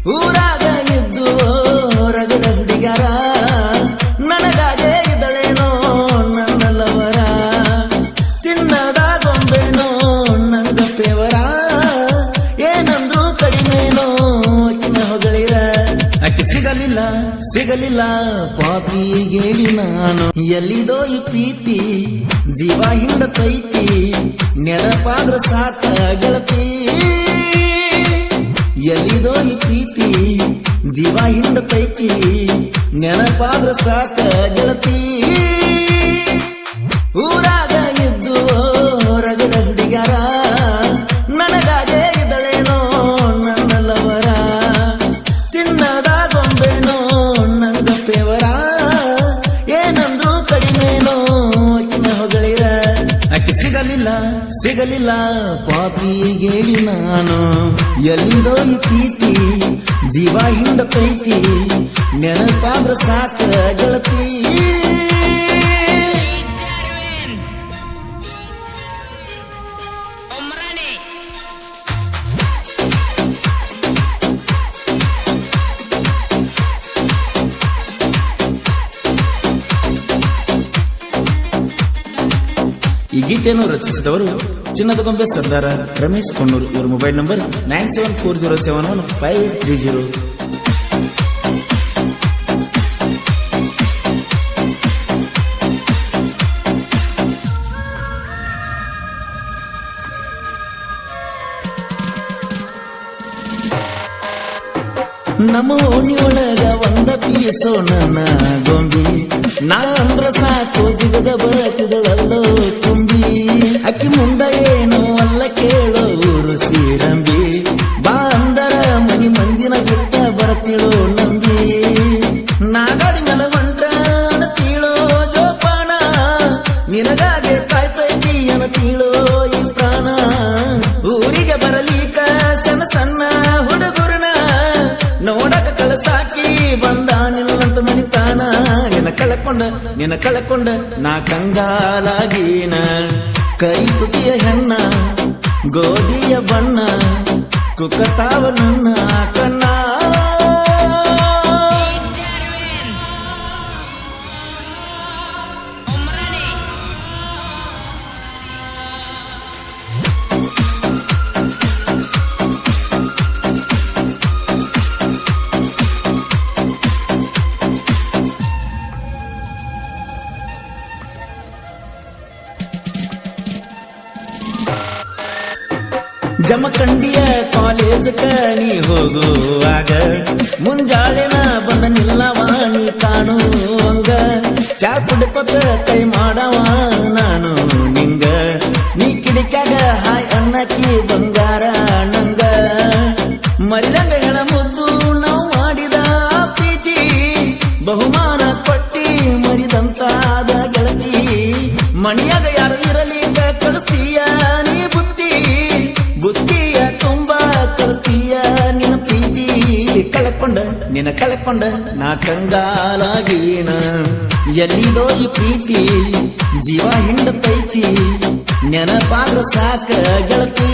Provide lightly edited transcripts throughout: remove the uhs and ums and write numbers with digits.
ಊರಾಗ ಇದ್ದು ರಗಡ ಹುಡುಗ್ಯಾರ ನನಗಾಗೆ ಇದಳೇನೋ ನನ್ನಲ್ಲವರ ಚಿನ್ನದ ಗೊಂಬೆನೋ ನಂಗ ಪೇವರ ಏನಂದ್ರು ಕಡಿಮೆನೋ ಅಕ್ಕಿನ ಹೊಗಳಿರ ಅಕ್ಕಿ ಸಿಗಲಿಲ್ಲ ಪಾಪಿಗೇಳಿ ನಾನು ಎಲ್ಲಿದೋ ಈ ಪ್ರೀತಿ ಜೀವ ಹಿಂಡತೈತಿ ನೆನಪಾದ್ರ ಸಾಕ ಗೆಳತಿ ಎಲ್ಲಿದೋ ಈ ಪ್ರೀತಿ ಜೀವ ಹಿಂಡತೈತಿ ನೆನಪಾದ್ರ ಸಾಕ ಗೆಳತಿ ಊರಾಗ ಇದ್ದು ರಗಡ ಹುಡುಗ್ಯಾರ ನನಗಾಗೆ ಇದಳೇನೋ ನನ್ನಲ್ಲವರ ಚಿನ್ನದ ಗೊಂಬೆನೋ ನಂಗ ಪೇವರ ಏನಂದ್ರು ಕಡಿಮೆನೋ ಅಕ್ಕಿನ ಹೊಗಳಿರ ಅಕ್ಕಿ ಸಿಗಲಿಲ್ಲ ಪಾಪಿಗೇಳಿ ನಾನು ಎಲ್ಲಿದೋ ಈ ಪ್ರೀತಿ ಜೀವ ಹಿಂಡತೈತಿ ನೆನಪಾದ್ರ ಸಾಕ ಗೆಳತಿ ಈ ಗೀತೆಯನ್ನು ರಚಿಸಿದವರು ಚಿನ್ನದ ಗೊಂಬೆ ಸರ್ದಾರ ರಮೇಶ್ ಕೊಣ್ಣೂರು. ಇವರ ಮೊಬೈಲ್ ನಂಬರ್ 9740715830. ನಮ್ಮ ಓಣಿಯೊಳಗ ಒಂದ ಪೀಸೋ ನನ್ನ ಗೊಂಬಿ ನಾ ಅಂದ್ರ ಸಾಕು ಜಿಗದ ಬರತಿದಳಲ್ಲೋ ತುಂಬಿ ಅಕ್ಕಿ ಮುಂದ ಏನೋ ಅಲ್ಲ ಕೇಳೋ ಊರು ಸೀರಂಬಿ ಬಾ ಅಂದರ ಮನಿ ಮಂದಿನ ಬಿಟ್ಟ ಬರತಿಳೋ ನಂಬಿ ನಾಗಾಡಿ ಮೇಲೆ ಹೊಂಟ ತೀಳೋ ಜೋಪಾನ ನಿನಗಾಗೆ ಕಾಯ್ತೈತಿ ತೀಳೋ ಈ ಪ್ರಾಣ ಊರಿಗೆ ಬರಲಿಕ ಸಣ್ಣ ಸಣ್ಣ ಹುಡುಗರನ ನೋಡಕ ಕಳಸಾಕಿ ಬಂದ ನಿಲ್ಲಂತ ಮನಿತಾನ ನಿನ್ನ ಕಳಕೊಂಡ ನಾ ಕಂಗಾಲಾಗೀನ ಕೈ ತುಟಿಯ ಹೆಣ್ಣ ಗೋಧಿಯ ಬಣ್ಣ ಕುಕ್ಕತಾವ ನನ್ನ ಕಣ್ಣ ಜಮಖಂಡಿಯ ಕಾಲೇಜ್ ನೀ ಹೋಗುವಾಗ ಮುಂಜಾಳೆನ ಬಂದ ನಿಲ್ಲವ ನೀ ಕಾಣುವಂಗ ಚಾ ಕುಡಿಪತ್ತ ಕೈ ಮಾಡವ ನಾನು ನಿಂಗ ನೀ ಕಿಡಿಕ್ಯಾಗ ಹಾಯ್ ಅನ್ನಕ್ಕಿ ಬಂಗಾರ ನಂಗ ಮರಿದಂಗ ಹೇಳ ಮುದ್ದು ನಾವು ಮಾಡಿದ ಪ್ರೀತಿ ಬಹುಮಾನ ಕೊಟ್ಟಿ ಮರಿದಂತಾದ ಗೆಳತಿ ಮಣಿಯಾಗ ಯಾರು ಇರಲಿಂಗ ಕಳಿಸ್ತೀಯ ನೀ ಬುದ್ಧಿಯ ತುಂಬಾ ಕಳಿಸ್ತೀಯ ನಿನ್ನ ಪ್ರೀತಿ ಕಳಕೊಂಡ ನಾ ಕಂಗಾಲಾಗೀನ ಎಲ್ಲಿದೋ ಈ ಪ್ರೀತಿ ಜೀವ ಹಿಂಡತೈತಿ ನೆನಪಾದ್ರ ಸಾಕ ಗೆಳತಿ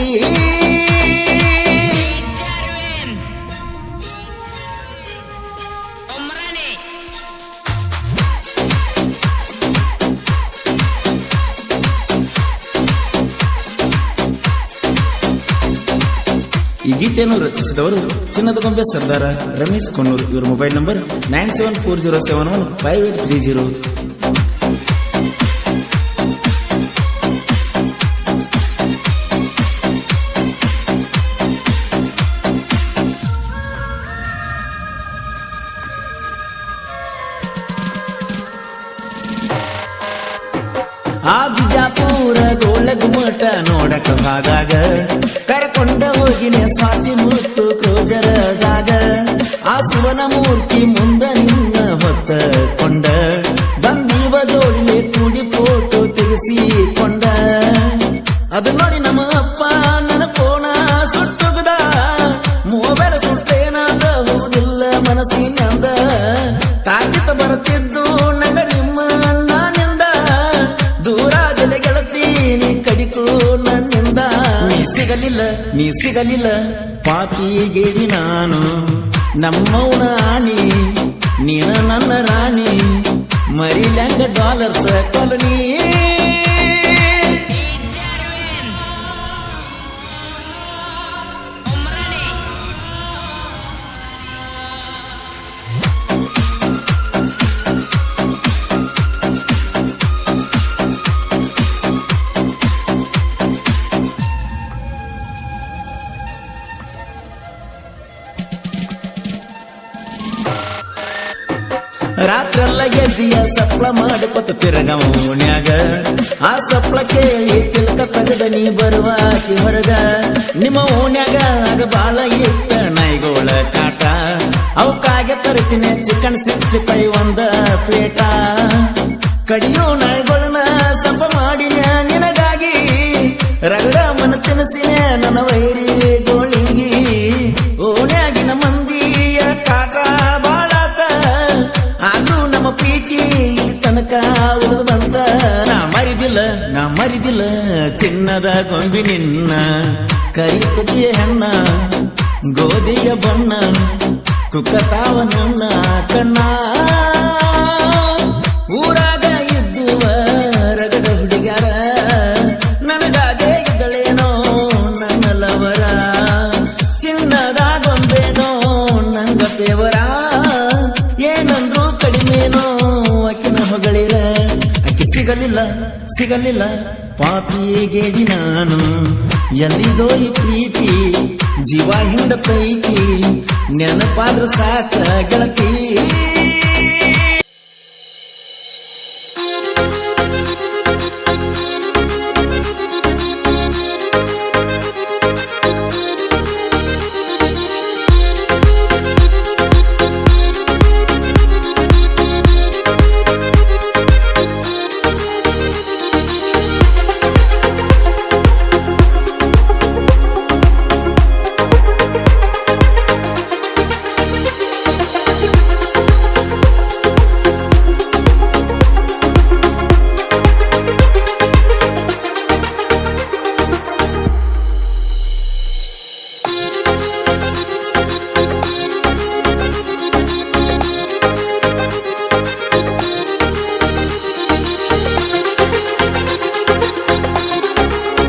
ಈ ಗೀತೆಯನ್ನು ರಚಿಸಿದವರು ಚಿನ್ನದ ಗೊಂಬೆ ಸರ್ದಾರ ರಮೇಶ್ ಕೊಣ್ಣೂರು. ಇವರ ಮೊಬೈಲ್ ನಂಬರ್ 9740715830. ಆ ಬಿಜಾಪುರ ಗೋಲಗುಮಟ ನೋಡಕ ಭಾಗಾಗ ಕರ್ಕೊಂಡ ಹೋಗಿನ ಸ್ವಾತಿ ಮುತ್ತು ಕ್ರೋಜರದಾಗ ಆ ಶಿವನ ಮೂರ್ತಿ ಮುಂದ ನಿನ್ನ ಹೊತ್ತ ಕೊಂಡ ಬಂದೀವ ಜೋಡಿಲೆ ಕೂಡಿ ಫೋಟೋ ತೆಗೆಸಿಕೊಂಡ ಅದು ನೋಡಿ ನಮ್ಮ ಅಪ್ಪ ನನ್ನ ಫೋನ ಸುಟ್ಟುಗದ ಮೊಬೈಲ್ ಸುಟ್ಟೇನಾದ ಹೋಗುದಿಲ್ಲ ಮನಸ್ಸಿನಿಂದ ತಾಕಿತ ಬರುತ್ತಿದ್ದು ನಗ ನಿಮ್ಮ ನಾನಿಂದ ದೂರ ಗೆಳತಿ ನೀ ಕಡಿಕು ನನ್ನಿಂದ ನೀ ಸಿಗಲಿಲ್ಲ ಪಾಪಿಗೇಡಿ ನಾನು ನಮ್ಮವನ ಆನಿ ನೀನ ನನ್ನ ರಾಣಿ ಮರಿಲ್ಯಾಂಗ ಡಾಲರ್ಸ್ ಕಾಲನಿ ರಾತ್ರೆಲ್ಲ ಗೆಜ್ಜಿಯ ಸಪ್ಳ ಮಾಡಿಕೊತ ತಿರಗವನ್ಯಾಗ ಆ ಸಪ್ಳಕ್ಕೆ ಚಿಲ್ಕ ತಗದ ನೀ ಬರುವಾಕಿ ಹೊರಗ ನಿಮ್ಮ ಓಣ್ಯಾಗ ಆಗ ಬಾಳ ಇತ್ತ ನಾಯಿಗೋಳ ಕಾಟ ಅವಕ್ಕಾಗೆ ತರ್ತೀನಿ ಚಿಕನ್ ಸಿಕ್ಸ್ ಕೈ ಒಂದ ಪ್ಲೇಟ ಕಡಿಯೋ ನಾಯಿಗಳನ್ನ ಸಪ ಮಾಡಿನ ನಿನಗಾಗಿ ರಗಡ ಮನ ತಿನಸಿನ ನನ್ನ ವೈರಿ ಗೋಳಿಗಿ ಓಣ್ಯಾಗಿನ ಮಂದಿಯ ಕಾಟ ಬಾಳಾತ ಅದು ನಮ್ಮ ಪ್ರೀತಿ ತನಕ ಉಳಿದು ಬಂದ ನಾ ಮರಿದಿಲ್ಲ ಚಿನ್ನದ ಗೊಂಬಿ ನಿನ್ನ ಕರಿ ತುಟಿಯ ಹೆಣ್ಣ ಗೋಧಿಯ ಬಣ್ಣ ಕುಕ್ಕತಾವ ನನ್ನ ಕಣ್ಣ ಊರಾಗ ಇದ್ದುವ ರಗಡ ಹುಡುಗ್ಯಾರ ನನಗಾಗೆ ಇದ್ದಳೇನೋ ನನ್ನ ಲವರ ಚಿನ್ನದ ಗೊಂಬೆನೋ ನಂಗ ಪೇವರ ಏನಂದ್ರು ಕಡಿಮೆನೋ ಆಕಿನ ಹೊಗಳಿರ ಆಕಿ ಸಿಗಲಿಲ್ಲ ಪಾಪಿಗೇಡಿ ನಾನು ಎಲ್ಲಿದೋ ಈ ಪ್ರೀತಿ ಜೀವ ಹಿಂಡ ಪ್ರೀತಿ ನೆನಪಾದ್ರ ಸಾಕ ಗೆಳತಿ